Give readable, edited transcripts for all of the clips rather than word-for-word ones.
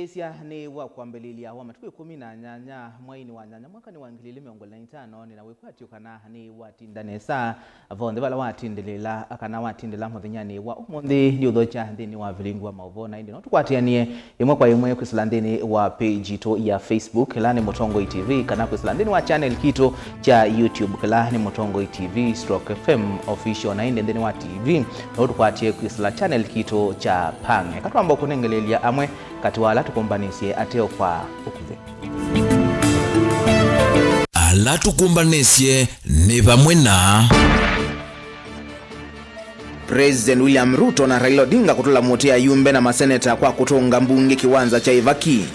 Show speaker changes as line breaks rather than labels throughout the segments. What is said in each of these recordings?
Musiaisia ni wa kuambelilia wa matuku 18 mwaini wa nyanya mwaka ni wa 2025 ni nawekwatyo kana ni watindanesa vonde bala watindelela akana watindela muthinyani wa umundi ni uthocha ndini wa vilingwa mauvona indi no tukwatianie imwe kwa imwe kwislandini wa page to ya Facebook la ni Mutongo TV kana kwislandini wa channel kito cha YouTube la ni Mutongo TV /FM official na indi ndini wa TV no tukwatie kwisla channel kito cha Pange katwamba kunengelelia amwe katiwala tukumbanisye ateo kwa ukuve
ala tukumbanisye ni pamwe na
President William Ruto na Raila Odinga kutula motea yumbe na maseneta kwa kutonga mbunge kiwanza cha Ivaki.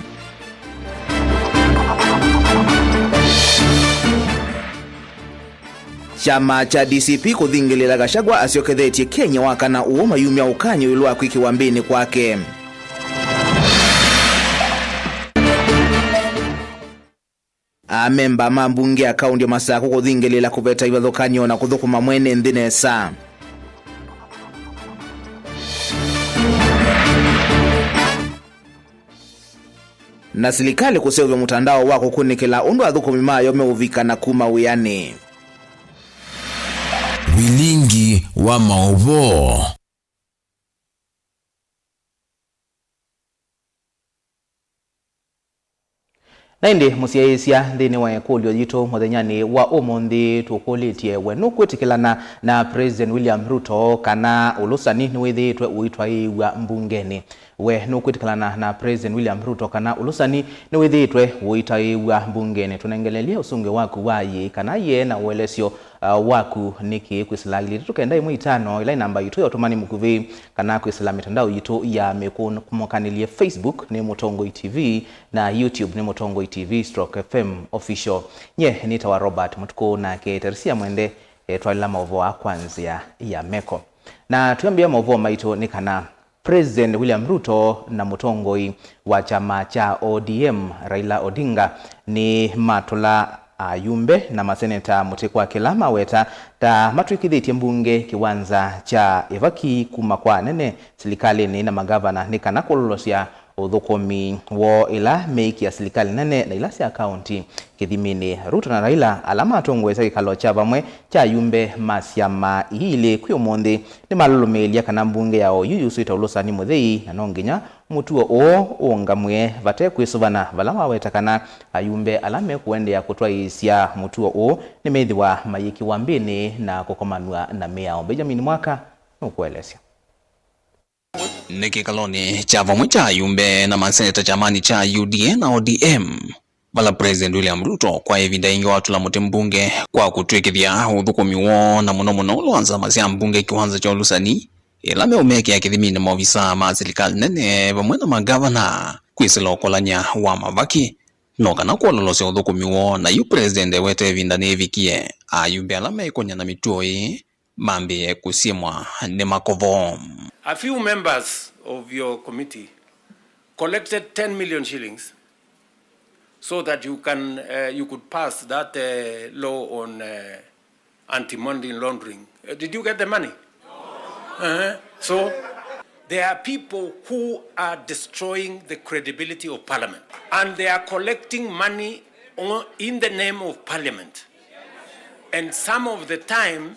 Chama cha DCP kuthingilela Gachagua asyokethetie Kenya wakana uo mayumya ukanyo ilwa kwikiwambini kwake. Amemba mambunge akaunti ya Masako kuthingilela kuveta ivathukanyo na kuthukuma mwene nthinesa. Na serikali kusevya mutandao wako kunikila undu athukumi mayo meuvika na kuma wiani.
Wilingi wa maovo.
Naindi musiaisia ndini wa ekulio jito mwathenyani wa umundi tukulitie wenu kwitikilana na President William Ruto kana ulusani niwithitwe uitwa iwa mbungeni. We nukwitikilana na President William Ruto kana ulusani niwithitwe uitwa iwa mbungeni. Tunengelelia usunge waku wayi kana ye na uelesio waku niki kwisilagili tukenda imu itano ila namba yitu ya otomani mukuvi kana kwisila mitandao yitu ya kumokanilie Facebook ni Mutongo TV na YouTube ni Mutongo TV /FM official. Nye nita wa Robert Mutuku na keterisia mwende twalila maovoa kwanzia ya meko. Na tuambia maovoa maito ni kana President William Ruto na Mutongoi wa chama cha ODM Raila Odinga ni matula ayumbe na maseneta mutikwa kilama weta ta matwikithitie mbunge kiwanza cha Ivaki kuma kwa nene serikali ni na magavana ni kana kulolosya uthukumi wo ila meiki ya serikali nene na ila sia county kithimini. Ruto na Raila alama atongwesa kikalo cha vamwe cha yumbe masyama ile kwiyomonde ni malulumelia kana mbunge yao yuyusuita ulusani muthei na nonginya mutuo o ongamwe vate kwisuvana valama wetakana ayumbe alame kuendea kutwaisya mutuo o ni methiwa mayiki wambini na kukomanwa na meao. Benjamin Mwaka nukuelesya
Niki kaloni cha vamwe cha ayumbe na maseneta chamani cha UDA na ODM vala President William Ruto kwa evinda ingi watu la mote mbunge kwa kutwekithia uthukumi wo na muno uliwanza masya mbunge kiwanza cha ulusani ila meumeke ya kithimini maofisa ma serikali nene vamwe na magavana kwisila ukolanya wa mavaki no kana kuololosya uthukumi wo na yu President wete evinda nevikie ayumbe alame ikonya na mituoi mambi kusimwa ni makovo.
A few members of your committee collected 10 million shillings so that you could pass that law on anti-money laundering. Did you get the money? No. So there are people who are destroying the credibility of Parliament, and they are collecting money in the name of Parliament. And some of the time,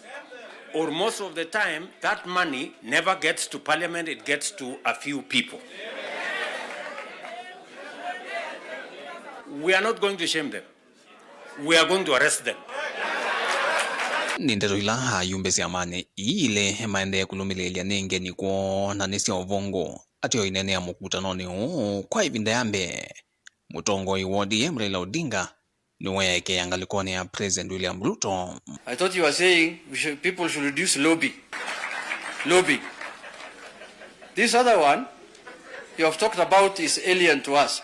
or most of the time, that money never gets to Parliament, it gets to a few people. We are not going to shame them. We are going to arrest them.
Nindero ila ayumbe siamane ile maende kulumilelia nenge ni kuona nesi ya ovongo atio inene ya mukutanoni kwa ivinda yambe Mutongoi wa ODM Raila Odinga niweke yangalikone ya President William Ruto.
I thought you were saying people should reduce lobby. This other one you have talked about is alien to us.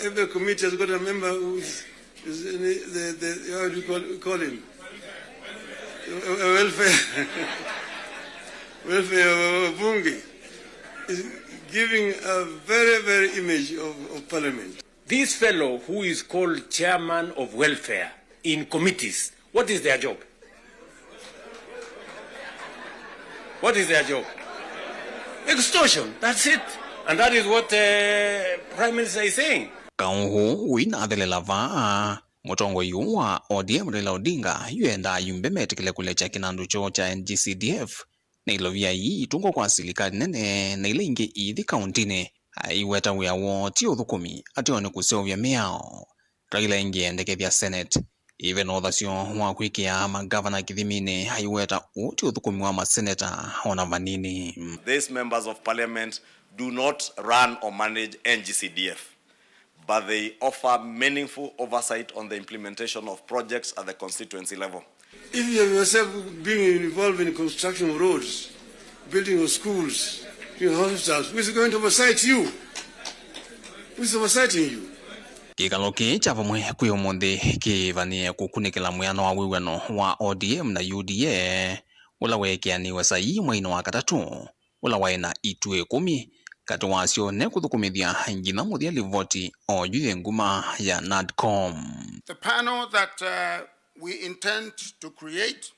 Every committee has got a member who is how do you call him? Welfare bunge is giving a very image of Parliament.
This fellow who is called chairman of welfare in committees, what is their job? What is their job? Extortion, that's it. And that is what the Prime Minister is saying.
Kaungu wina athelela vaa mutongo yuwa ODM Raila Odinga yuenda yumbe metikile kule cha kinandu cho cha NGCDF na ilovia hii itungo kwa silikali nene na ile inge ithi kauntine iweta wiawo ti uthukumi atione kuseovya miao Raila inge endekethia Senate even othasio wa kwikia magavana kithimine haiweta uti uthukumi wa maseneta ona vanini.
These members of parliament do not run or manage NGCDF, but they offer meaningful oversight on the implementation of projects at the constituency level.
If you have yourself being involved in construction of roads, building of schools, hospitals, who is going to oversight you? Who is oversighting you?
Kikaloki cha vamwe kwi umuthi kivanie kukunikila mwiano wa wiweno wa ODM na UDA ula wekianiwe sai mwaino wa katatu ula waina itue 10 kati wasio ne kuthukumithia ngina muthia livoti o yuye nguma ya NADCOM.
The panel that we intend to create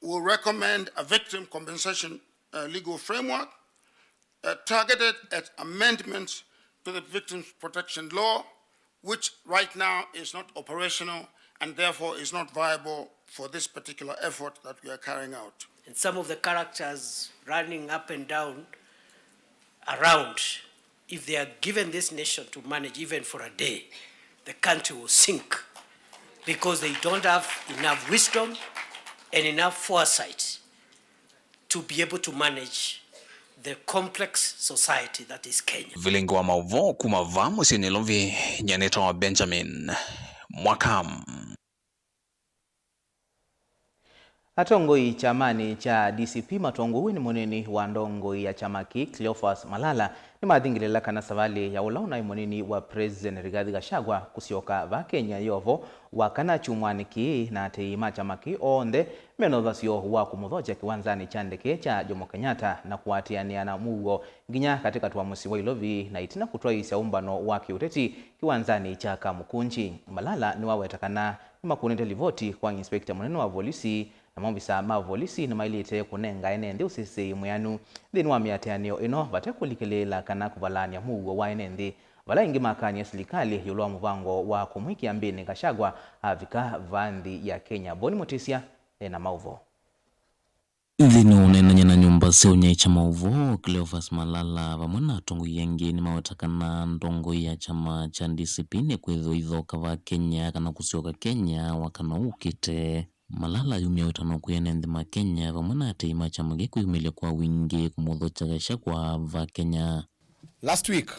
will recommend a victim compensation legal framework targeted at amendments to the Victims Protection Law, which right now is not operational and therefore is not viable for this particular effort that we are carrying out.
And some of the characters running up and down around, if they are given this nation to manage even for a day, the country will sink because they don't have enough wisdom and enough foresight to be able to manage the complex society that is Kenya.
Vilingo wa mauvo kumava musini lovi nyaneta wa Benjamin Mwakam.
Atongoi chamani cha DCP matongoi ni moneni wa ndongoi ya chamaki Cleophas Malala ni maadhingilila kana savali ya ulauna imoneni wa President Rigathi Gachagua kusioka va Kenya yovo wakana chumwaniki na teima chamaki onde menodhasio wa kumudhoja kiwanzani chandeke cha Jomo Kenyatta na kuatianiana mugo nginya katika tuamusi wa ilovi na itina kutoa isia umbano wa kiuteti kiwanzani cha Kamukunji. Malala ni wawetakana ni makunete livoti kwa inspekta mweneno wa polisi na maofisa ma polisi na mailite kunenga enende usisi muyanu thini wa miateanio ino vatekulikilela kana kuvalania mugo wa enende vala ingi makani serikali yulwa muvango wa kumwikia mbini Gachagua avika vandhi ya Kenya. Boni Mutisia na mauvo
thini unenanya na nyumba seunya cha mauvo Cleophas Malala vamwe na atongo yengi ni mawetakana ndongo ya chama cha DCP ni kwitho ithoka va Kenya kana kusioka Kenya wakana ukite. Malala yumia wetano kuyenende ma Kenya vamwe na teima chama gikuyumilia kwa wingi kumudhocha Gachagua va Kenya.
Last week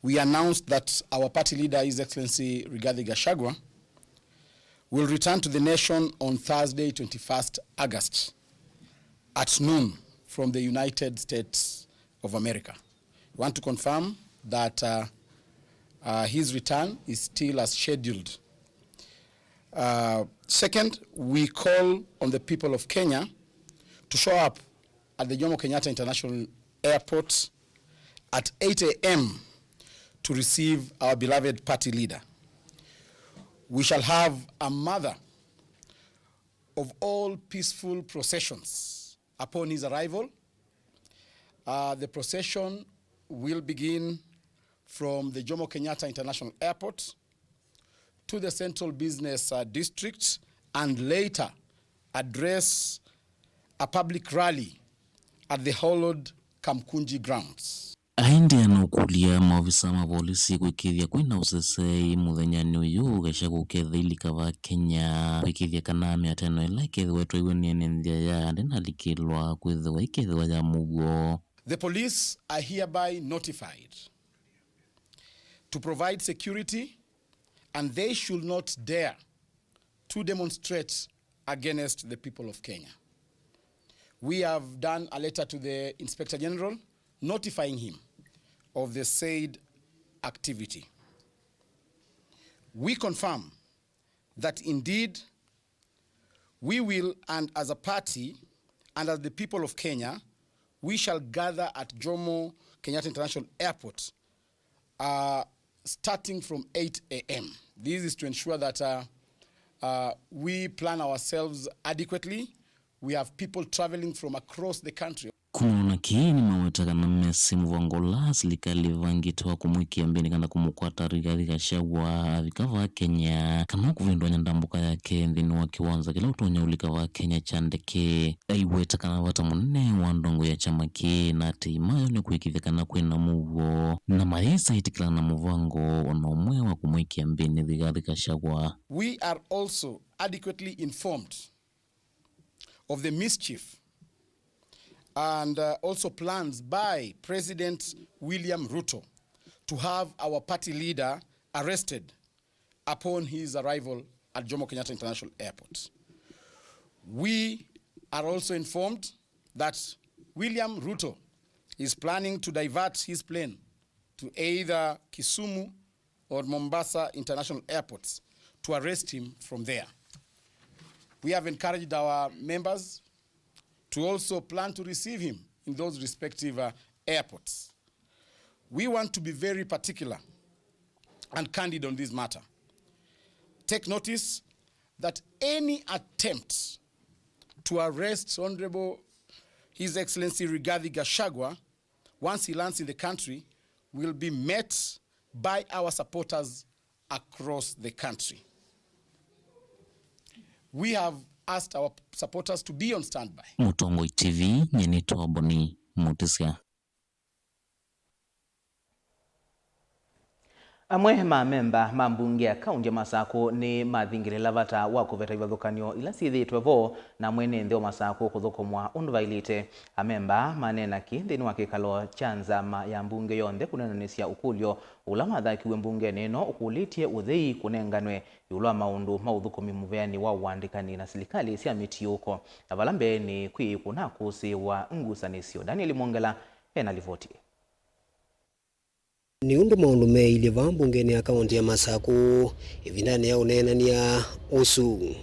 we announced that our party leader, His Excellency Rigathi Gachagua, will return to the nation on Thursday, 21st August at noon from the United States of America. We want to confirm that his return is still as scheduled. Second, we call on the people of Kenya to show up at the Jomo Kenyatta International Airport at 8 a.m. to receive our beloved party leader. We shall have a mother of all peaceful processions upon his arrival. The procession will begin from the Jomo Kenyatta International Airport to the Central Business District and later address a public rally at the hallowed Kamkunji grounds.
Aindi anokulia maofisa ma polisi kwikithia kwina usesei muthenyani uyu Gachagua ukethilika va Kenya kwikithia kana miateno ila ikethwetwa iwenenenthia ya ndinalikilwa kwithwa ikethwa ya mugo.
The police are hereby notified to provide security and they should not dare to demonstrate against the people of Kenya. We have done a letter to the Inspector General notifying him of the said activity. We confirm that indeed we will, and as a party and as the people of Kenya, we shall gather at Jomo Kenyatta International Airport starting from 8 a.m. This is to ensure that we plan ourselves adequately. We have people traveling from across the country.
Kumuna kini mawetaka na Messi Mwangola serikali vangitoa kumwikia mbeni kana kumukwata Rigathi Gachagua vikava Kenya kama kuvindwa nyandambuka yake nthini wa kiwanza kila utonya ulikava Kenya chandeke aiwetaka na wata munene wa ndongo ya chama ki na timayo ni kuikithekana kwina muvo na maesa itikila na muvango onomwe wa kumwikia mbeni Rigathi Gachagua.
We are also adequately informed of the mischief and also plans by President William Ruto to have our party leader arrested upon his arrival at Jomo Kenyatta International Airport. We are also informed that William Ruto is planning to divert his plane to either Kisumu or Mombasa International Airports to arrest him from there. We have encouraged our members to also plan to receive him in those respective airports. We want to be very particular and candid on this matter. Take notice that any attempt to arrest Honorable His Excellency Rigathi Gachagua once he lands in the country will be met by our supporters across the country. We have asked our supporters to be on standby.
Mutongo TV nyenito Boni Mutisia.
Amwe memba mambunge ya kaunti ya Masako ni mathingirila vata wa kuveta ivathukanio ila sithitwe vo na mwene ntheo Masako kuthukumwa unvailite amemba manena ki nthini wa kikalo cha nzama ya mbunge yonthe kunenanisya ukulyo ula mathakiwe mbunge nino ukulitie uthei kunenganwe yulwa maundu mauthukumi muveani wa uandikani na serikali cia mitiuko avala mbeni kwi kuna kusi wa ngusanisyo. Daniel Mwongela ena livoti.
Ni undu maundu meili va mbungeni ya kaunti ya Masako ivindani ya unenania usu.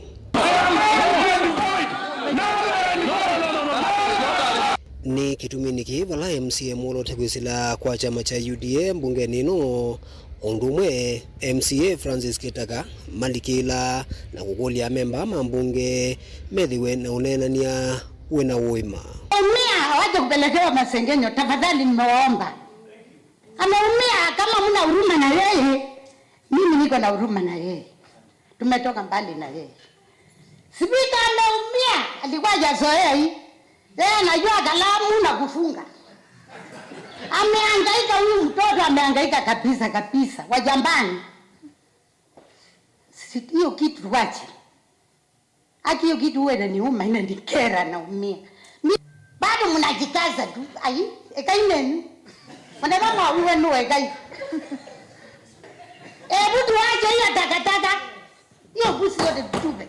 Ni kitumini kivala MCA molote kwisila kwa chama cha UDA mbungeni no ondumwe MCA Francis Kitaka malikila na kukulia memba mambunge medhiwe na unenania wena uima.
Umia waje kupelekewa masengenyo tafadhali nimewaomba. Ameumia kama mna huruma na yeye, mimi niko na huruma na yeye. Tumetoka mbali na yeye. Sipika ameumia, alikuwa hajazoea hii. Yeye anajua kalamu na kufunga. Amehangaika huyu mtoto, amehangaika kabisa wajambani. Hiyo kitu tuache. Haki hiyo kitu wewe inaniuma, inanikera naumia. Bado mnajikaza tu. Ai, ekaineni. Wanamama uwe nuwe gai. Butu waje hiyo takataka. Hiyo busi yote tutupe.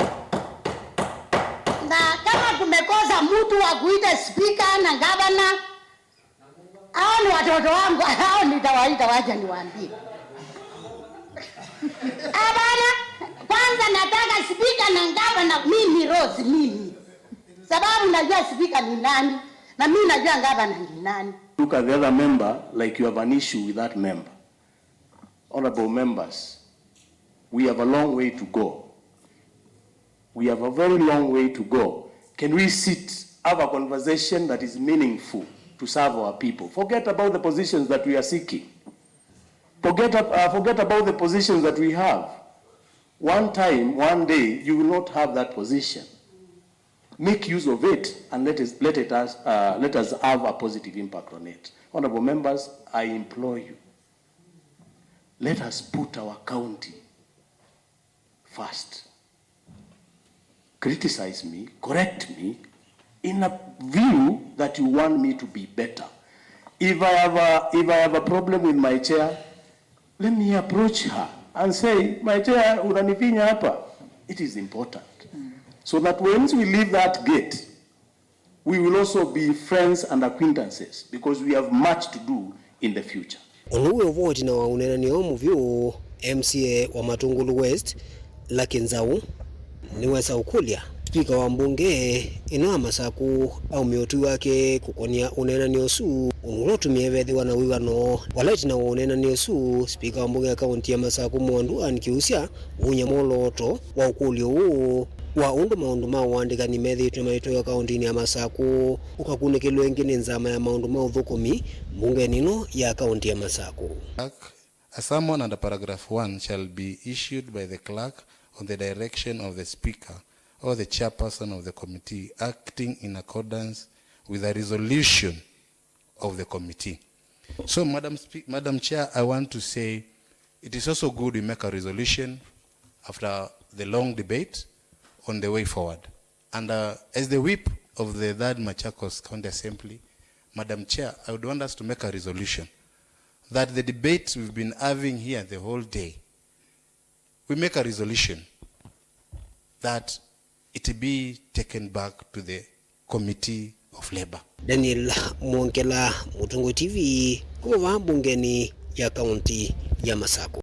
Na kama kumekosa mtu wa kuita speaker na governor, hao ni watoto wangu, hao nitawaita waje niwaambie. Abana, kwanza nataka speaker na governor mimi Rose mimi. Sababu najua speaker ni nani na mimi najua governor ni nani.
Look at the other member like you have an issue with that member. Honorable members, we have a long way to go. We have a very long way to go. Can we sit, have a conversation that is meaningful to serve our people? Forget about the positions that we are seeking. Forget about the positions that we have. One time, one day, you will not have that position. Make use of it and let us have a positive impact on it. Honorable members, I implore you, let us put our county first. Criticize me, correct me, in a view that you want me to be better. If I have a problem with my chair, let me approach her and say, my chair, unanifinya hapa. It is important. So that once we leave that gate, we will also be friends and acquaintances because we have much to do in the future.
Onuwe voti na unenani omuvyu MCA wa Matungulu West Lakinzau niwesa ukulia. Spika wa mbunge ina Masaku au miotu wake kukonia unenani osu unulotumia vethi wana wiwano walaiti na unenani osu. Spika wa mbunge ya kaunti ya Masaku Mwandu anikiusya unyamoloto wa ukulio huu wa undu maundu ma wandikani methitwe maitwe ya kaunti ya Masaku ukakunikilwe ingine nzama ya maundu ma uthukumi mbunge nino ya kaunti ya Masaku.
A summon under paragraph 1 shall be issued by the clerk on the direction of the speaker or the chairperson of the committee acting in accordance with a resolution of the committee. So, Madam Chair, I want to say it is also good we make a resolution after the long debate on the way forward. And as the whip of the 3rd Machakos County Assembly, Madam Chair, I would want us to make a resolution that the debate we've been having here the whole day, we make a resolution that it be taken back to the Committee of Labor.
Daniel Mwonkela, Mutungu TV, kuwa bungeni ya kaunti ya Masaku.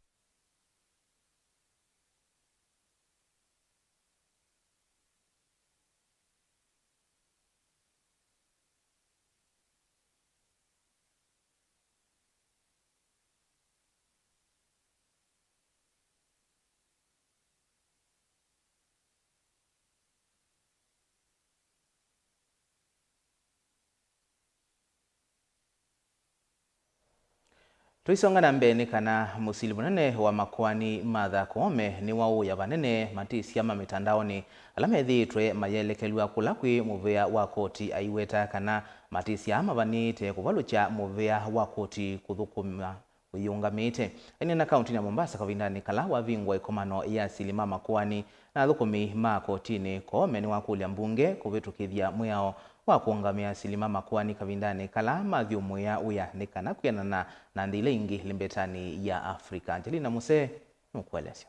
Tuisongana mbeni kana musili munene wa makwani Martha Koome ni wau ya vanene matisi ama mitandaoni alama ethitwe mayelekelwa kulakwi muvea wa koti aiweta kana matisi ama vanite kuvalucha muvea wa koti kuthukuma uyungamite ene na kaunti ya Mombasa kavindani kala wa vingwa ikomano ya silima makwani na thukumi ma kotini. Koome ni wakulia mbunge kuvitukithia mwao wa kuungamia silima makwani kavindani kala mathiumu ya uya nikana kuyanana na ndile ingi limbetani ya Afrika. Angelina Muse nukuelesya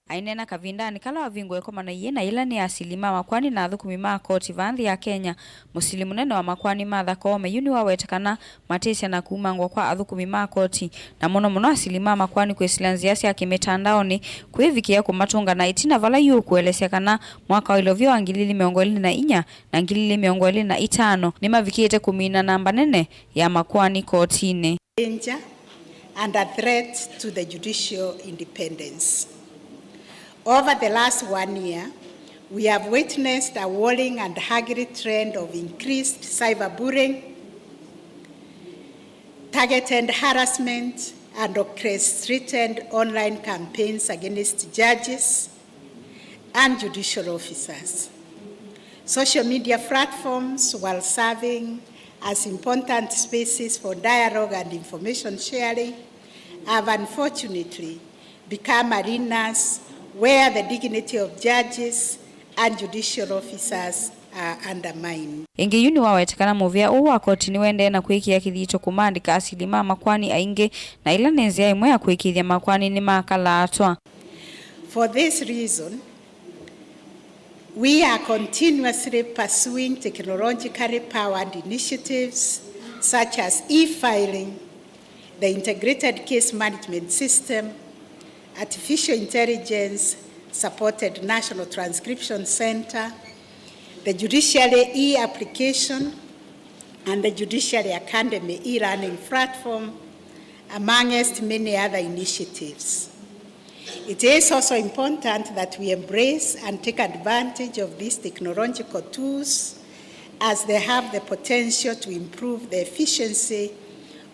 ainena kavindani kala wavingwe komana yena ilani ya asilima makwani na thukumi ma koti vanthi ya Kenya musilimu nene wa makwani Martha Koome yuni wawetekana matesia na kuumangwa kwa athukumi ma koti na muno asilima makwani kwesilanzia cia kimetandaoni kwivikia kumatunga na itina vala yu kuelesya kana mwaka wa ilovyo wa 2024 na 2025 ni mavikiete kumina namba nene ya makwani kotini.
Danger and a threat to the judicial independence. Over the last 1 year, we have witnessed a worrying and ugly trend of increased cyberbullying, targeted harassment, and orchestrated online campaigns against judges and judicial officers. Social media platforms, while serving as important spaces for dialogue and information sharing, have unfortunately become arenas where the dignity of judges and judicial officers are undermined.
Ingi yuni wawetekana muvia uwa koti ni wende na kuikia kithito kumandika asilima makwani ainge na ila nenzia imwe ya kuikithia makwani ni makala atwa.
For this reason, we are continuously pursuing technologically powered initiatives such as e-filing, the integrated case management system, artificial intelligence supported National Transcription Center, the Judiciary e-application, and the Judiciary Academy e-learning platform, amongst many other initiatives. It is also important that we embrace and take advantage of these technological tools as they have the potential to improve the efficiency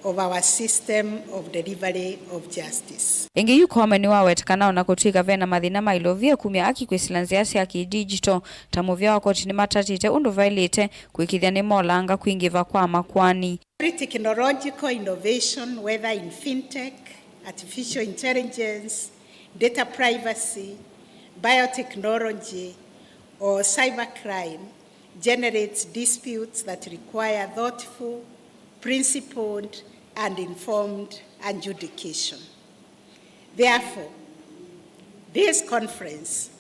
of our system of delivery of justice.
Ingi yu Koome ni wawetekana na kutuika vena mathina mailovia kumia aki kwesilanzia cia ki-digital tamuvia wakoti ni matatite undu vailite kuikithia ni molanga kuingiva kwa makwani.
Technological innovation, whether in fintech, artificial intelligence, data privacy, biotechnology, or cybercrime, generates disputes that require thoughtful, principled, and informed adjudication. Therefore, this conference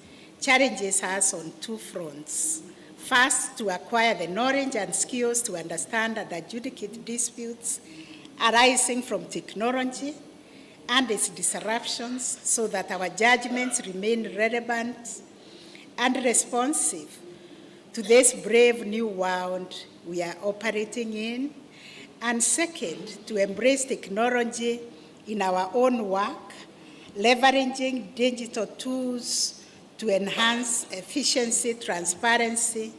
challenges us on two fronts. First, to acquire the knowledge and skills to understand and adjudicate disputes arising from technology and its disruptions so that our judgments remain relevant and responsive to this brave new world we are operating in. And second, to embrace technology in our own work, leveraging digital tools to to enhance efficiency, transparency,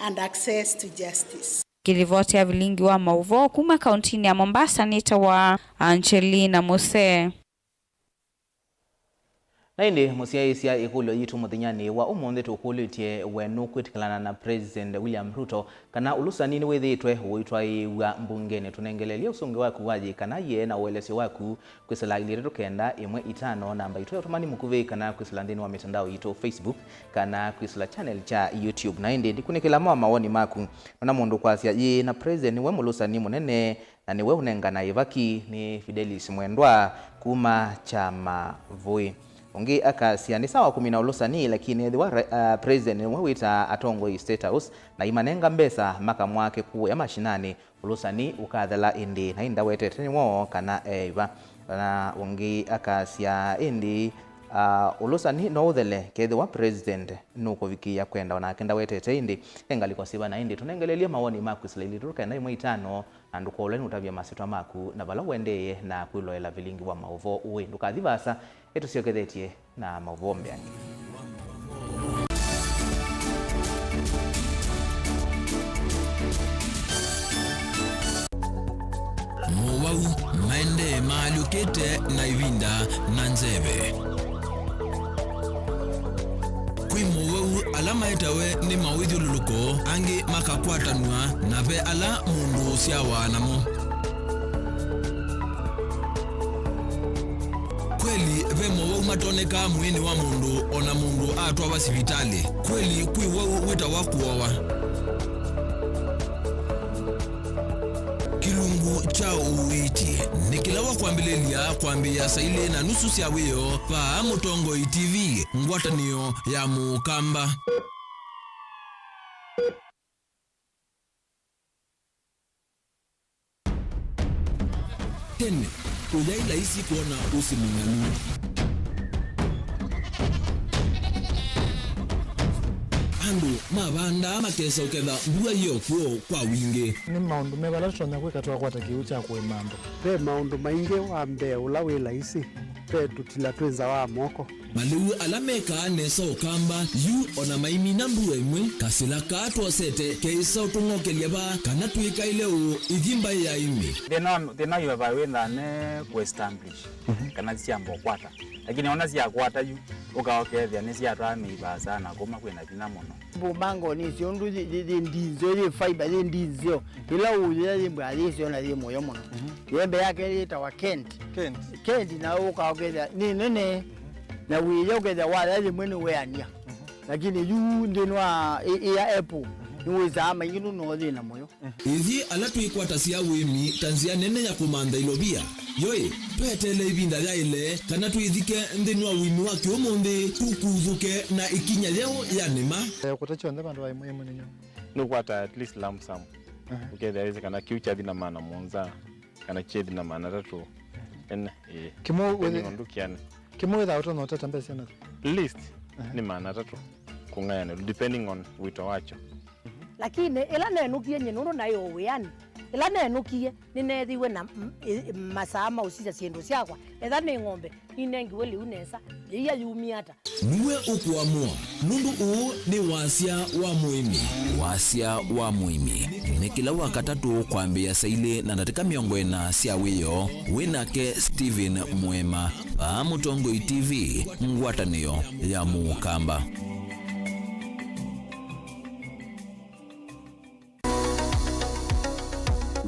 and access to justice.
Kirivoti ya vilingi wa mauvo kuma kauntini ya Mombasa nita wa Angelina Mose.
Naindi musiaisia ikulo yitu muthinyani wa umunthi tukulitie wenu kwitikilana na President William Ruto kana ulusanini withitwe uitwa wa mbungeni tunengelelia usungi waku waji kana ye na uelesi waku kwisala ilireto kenda 15 namba itu yatumani mukuvi kana kwisala ndini wa mitandao yitu Facebook kana kwisala channel cha YouTube. Naindi ndikunikila mawoni maku na mundu kwasia ye na President we mulusani munene na niwe unengana ivaki ni Fidelis Mwendwa kuma chama Voi. Ongi akasia ni sawa kumina ulusani lakini President mwawita atongo State House na imanenga mbesa maka mwake kuwe ya mashinani ulusani ukadhala indi na inda wetete mo kana eva na ongi akasia indi ulusani no uthele kedwa President nuko wiki ya kwenda ona kenda wetete indi engali kwa siba na indi tunengelelia mawoni maku islaili turuka na 15 na nduko uleni utabia masitwa maku na bala wendeye na kuiloela vilingi wa mauvo uwe nduka dhivasa etu siokethetie na mauvo mbeani.
Mwau maende maalukete na ivinda na nzeve. Kui mwau alama etawe ni mawidhi luluko angi makakwatanua na ve ala mundu siawa namo. Kweli ve mwau matoneka mwini wa mundu ona mundu atwa wa sivitali. Kweli kui wau weta wakuwawa. Kilungu cha uwiti nikilawa kwambilelia kwambia saile na nusu sia weyo pa Mutongo TV ngwataniyo ya Mukamba. Tene uyaila isi kuona usimungalu andu mabanda makesa uketha mbua hiyo kuo kwa wingi
ni maundu mebala tona kweka twa kwata kiucha kwe mambo pe maundu maingi wa mbe ula wila isi pe tutila twenza wa moko
maliu alameka nesa ukamba yu ona maimi na mbua imwe kasila kato sete keisa utungokelia ba kana tuika ile u igimba ya imi
thina yu ba wenda ne ku establish kana siambo kwata lakini ona sia kwata yu ukaokethia ni sia twa meiba sana kuma kwena thina muno
bumango ni sio ndu ndinzo ile fiber ile ndinzo ila uye ile mbali sio na ile moyo muno yembe yake ile tawa Kent na ukaokethia ni nene na wiye ukethia wala ile mwene weania lakini yu ndinwa ya Apple niweza ama inginu no thina moyo
ithi ala tuikwata sia wimi tanzia nene ya kumanda ilobia yoe petele ibinda ya ile kana tuithike ndinwa wimi wa kiomonde tukuvuke na ikinya leo ya nema
kutacho ndaba ndo aimo ninyo
no kwata at least lump sum ukethia weze kana kiucha thina mana monza kana chedi na mana tatu en
kimo
ndukiane
kimo without no tata mbese na
list ni mana tatu kungayana depending on wito wacho
lakini ila nenukie nyenuru nayo weani ila nenukie ninethiwe na masama usisa siendo siakwa etha ni ng'ombe inengiwe liu nesa iya yumiata
niwe ukuamua nundu uu ni wasia wa muimi ni kila wakatatu kwambia saile na natika miongo ena sia wiyo winake Steven Mwema pa Mutongo TV ngwataniyo ya Mukamba.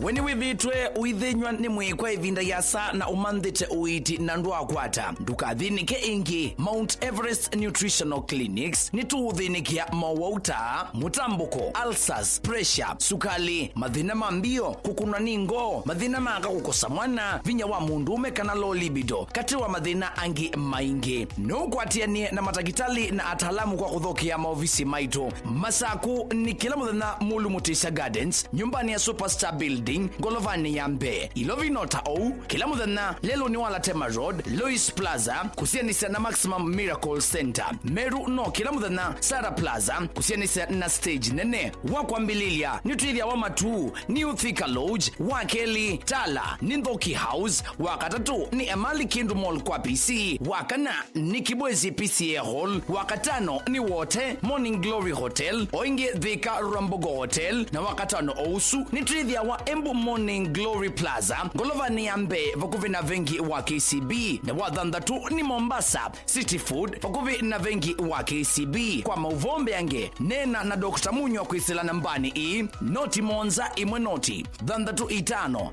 Weni withitwe uithinywa ni mwikwa ivinda ya saa na umanthite uiti na ndwa kwata ndukathinike ingi Mount Everest Nutritional Clinics ni tuuthinikia mawauta mutambuko ulcers pressure sukali mathina mambio kukuna ningo mathina maka kukosa mwana vinya wa mundume kana low libido kati wa mathina angi maingi no kwatianie na matagitali na ataalamu kwa kuthokia maofisi maitu masaku ni kila muthenya Mulu Mutisha Gardens nyumbani ya Superstar Building Building ngolovani ya mbe ilovinota ou kila muthenya lelo ni Walatema Road Lois Plaza kusianisa na Maximum Miracle Center Meru no kila muthenya Sara Plaza kusianisa na stage nene wakwambililia ni twithia wa matu ni Uthika Lodge wa Kelly Tala ni Nthoki House wakatatu ni Emali Kindu Mall kwa PC wakana ni Kibwezi PCA Hall wakatano ni Wote Morning Glory Hotel oinge Thika Rambogo Hotel na wakatano ousu ni twithia wa Embu Morning Glory Plaza ngolovani ya mbe vakuvi na vengi wa KCB na wathanthatu ni Mombasa City Food vakuvi na vengi wa KCB kwa mauvombe yange nena na Dr. Munyo kwisila nambani i noti monza imwe noti thanthatu itano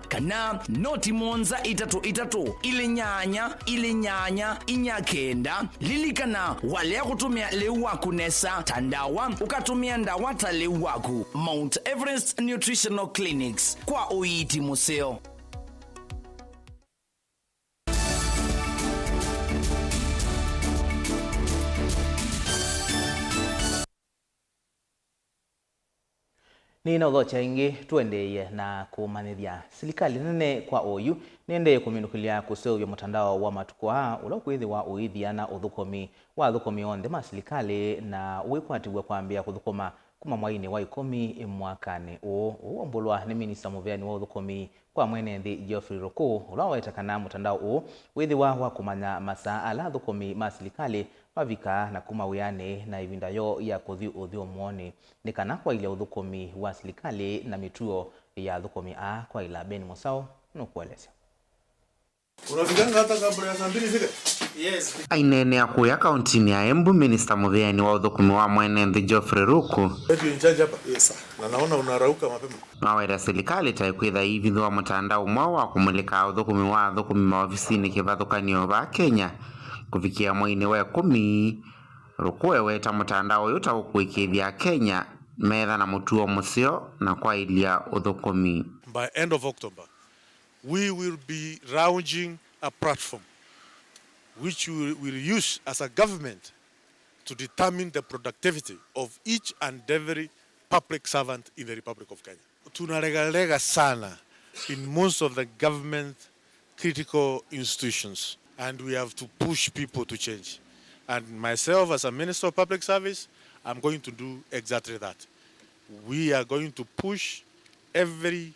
kana noti monza itatu ile nyanya inyakenda lilikana wale kutumia leu waku nesa tandawa ukatumia ndawa ta leu waku Mount Everest Nutritional Clinics kwa uiti museo.
Ni na udhocha ingi tuendeye na kumanithia serikali nene kwa OU niendeye kuminukilia kuseuvya mutandao wa matukwa ula kwithi wa uithia na uthukomi wa thukomi onthe ma serikali na wikwatiwe kwambia kuthukoma kuma mwaini wa 10 mwakani uombulwa ni minista muveani wa uthukomi kwa mwenethi Geoffrey Ruku ula wetakana mutandao withiwa wa kumanya masaa ala thukomi ma serikali mavika na kuma wiani na ivinda yo ya kuthi uthio mwoni ni kana kwa ile uthukomi wa serikali na mituo ya thukomi a kwa ila Ben Musau nukueleza.
Unafikanga hata kabla ya saa 2 zile? Yes.
Ainene akuya kauntini ya Embu minista mutheani wa uthukumi wa mwenethi Geoffrey Ruku.
Wetu in charge hapa? Yes sir. Na naona unarauka mapema.
Mawera serikali taikwitha hivi wa mutandao mwa wa kumulika uthukumi wa thukumi maofisini kivathukanio ba Kenya kufikia mwaini wa 10 Ruku weta mutandao yuta ukuikithia Kenya metha na mutuo musio na kwa ilia uthukumi.
By end of October we will be launching a platform which we will use as a government to determine the productivity of each and every public servant in the Republic of Kenya. Tunaregalega sana in most of the government critical institutions, and we have to push people to change. And myself as a Minister of Public Service, I'm going to do exactly that. We are going to push every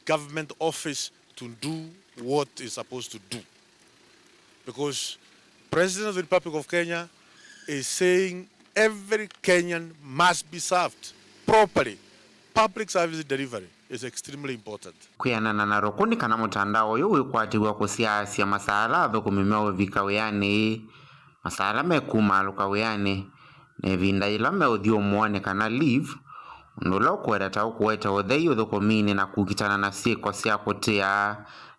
government office to do what it's supposed to do. Because President of the Republic of Kenya is saying every Kenyan must be served properly. Public service delivery is extremely important.
Kuyanana na Rukuni kana mutandao yu wikwatiwa kusiasia masala thukumimia wivika wiyani masala mekuma aluka wiyani na vinda ila meuthio muone kana leave nulo kuereta ukuweta uthei uthukumini na kukitana na sieko sia kutia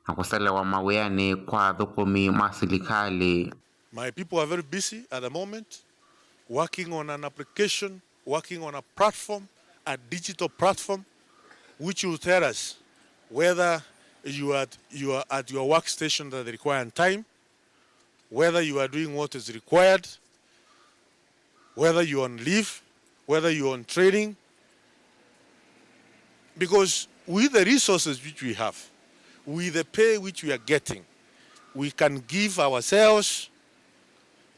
na kuselewa mawiyani kwa thukumi ma serikali.
My people are very busy at the moment working on an application, working on a platform, a digital platform which will tell us whether you are at your workstation at the required time, whether you are doing what is required, whether you're on leave, whether you're on training. Because with the resources which we have, with the pay which we are getting, we can give ourselves,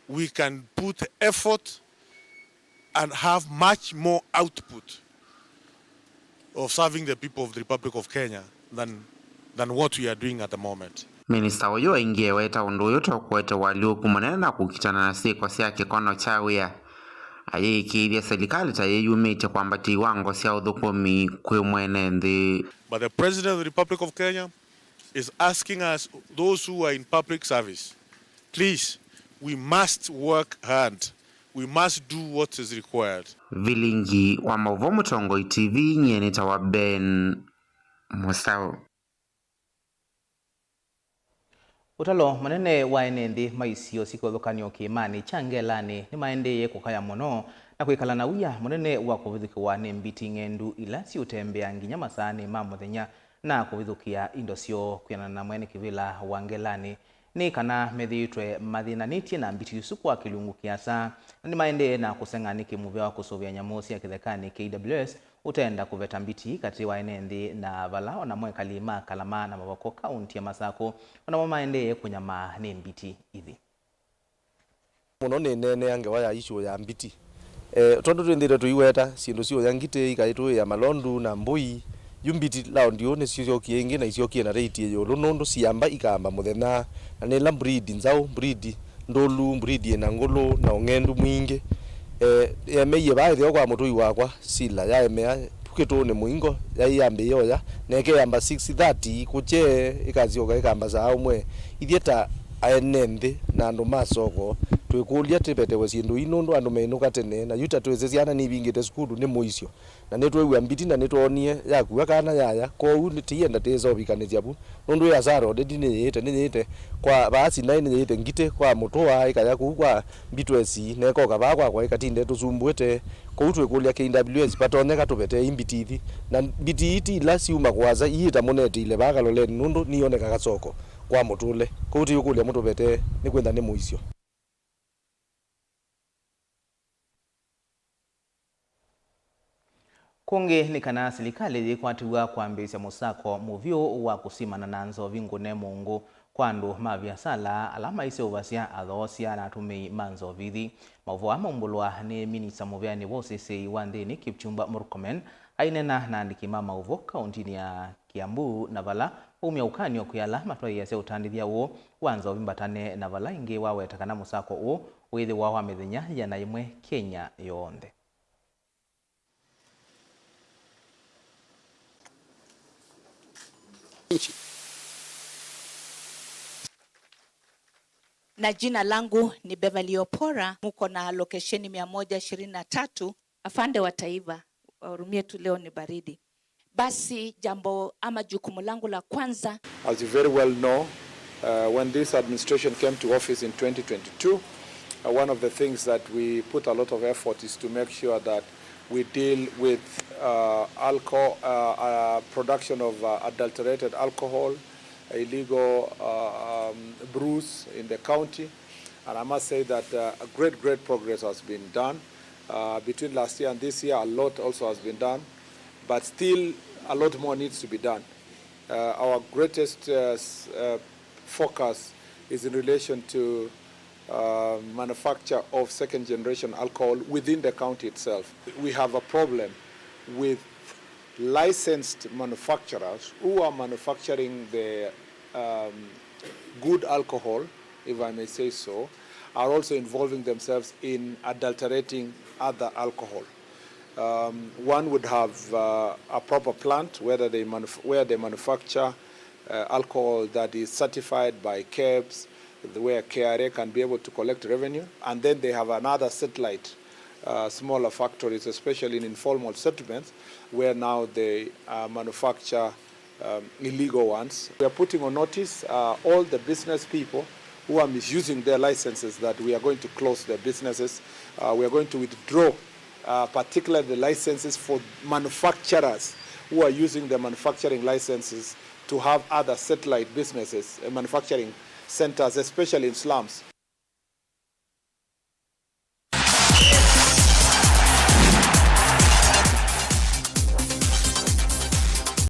we can put effort and have much more output of serving the people of the Republic of Kenya than what we are doing at the moment.
Minister uyu aingie weta undu uyu tokwete waliuku munene na kukitana na sieko sia kikono chawia. Aye ikiithia serikali tayeyumite kwambati iwango sia uthukumi kwi mwenethi.
But the President of the Republic of Kenya is asking us, those who are in public service, please, we must work hard. We must do what is required.
Vilingi wa Mauvomu Tongo TV nyenita wa Ben Musau.
Utalo manene wa enendi maisio siko thukanio kiimani changelani ni maendeye kukaya muno na kwikala na uya munene wa kuvithukiwa ni mbiti ngendu ila si utembea nginya masani ma muthenya na kuvithukia indo cio kwiana na mwene kivila wa ngelani ni kana methitwe mathinanitie na mbiti usuku wa kilungu kiasa ni maende na kuseng'aniki muvya wa kusuvia nyamu cia kithekani KWS utenda kuveta mbiti kati wa enenthi na vala na mwekali Kalama na Mavoko kaunti ya Masako na maende kunyama ni mbiti ithi
muno ni nene ange waya issue ya mbiti tondu twindire tuiweta sindu cio ya ngite ikaitu ya malondu na mbui yumbiti laundi one cio kiingi na icio kiena rate yo nundu ciamba ikamba muthenya na nila breed nzau breed ndolu breed na ngulu na ongendu mwingi emeye baithio kwa mutui wakwa sila ya emea pukitu ni muingo ya yambe yoya neke yamba 630 kuche ikazioka ikamba za umwe ithieta aenende na andu masoko twikulia tipetewe sindu inundu andu mainuka tene na yuta tweze ciana ni bingite skulu ni muicio na nitwewa mbiti na nitwonie yakuwa kana yaya ko tienda tezobikanicia bu nundu ya zaro ndini yete kwa basi naini yete ngite kwa mutoa ikaya ku kwa mbitwesi neko kabakwa kwa ikatinde tusumbwete ko twikulia KWS patonyeka tupete imbiti ithi na mbiti iti la siuma kwaza iyita moneti ile bakalole nundu nioneka kasoko kwa mutule ko utikulia mutupete ni kwenda ni muicio.
Kungi ni kana serikali ikwatiwa kwambisya musako muvyo wa kusimana na nzovi ngune mungu kwandu mavyasala alama ise uvasya athoosya na atumii manzovithi mauvo amaumbulwa ni minista muvyani wosisi wa nthini Kipchumba Murkomen ainena na andiki ma mauvo kauntini ya Kiambu na vala umya ukanio kuyala matwai yase utandithia uo wa nzovi mbatane na vala ingi wawetakana musako uo withi wa mithenya ya na imwe Kenya yonthe.
Na jina langu ni Beverly Opora, muko na lokesheni 123. Afande wa taifa, wahurumie tu leo ni baridi. Basi jambo ama jukumu langu la kwanza.
As you very well know, when this administration came to office in 2022, one of the things that we put a lot of effort is to make sure that we deal with alcohol, production of adulterated alcohol, illegal brews in the county, and I must say that great progress has been done. Between last year and this year, a lot also has been done, but still a lot more needs to be done. Our greatest focus is in relation to manufacture of second-generation alcohol within the county itself. We have a problem with licensed manufacturers who are manufacturing the good alcohol, if I may say so, are also involving themselves in adulterating other alcohol. One would have a proper plant where they manufacture alcohol that is certified by KEBS, where KRA can be able to collect revenue, and then they have another satellite smaller factories, especially in informal settlements, where now they manufacture illegal ones. We are putting on notice all the business people who are misusing their licenses that we are going to close their businesses. We are going to withdraw particularly the licenses for manufacturers who are using the manufacturing licenses to have other satellite businesses, manufacturing centers, especially in slums.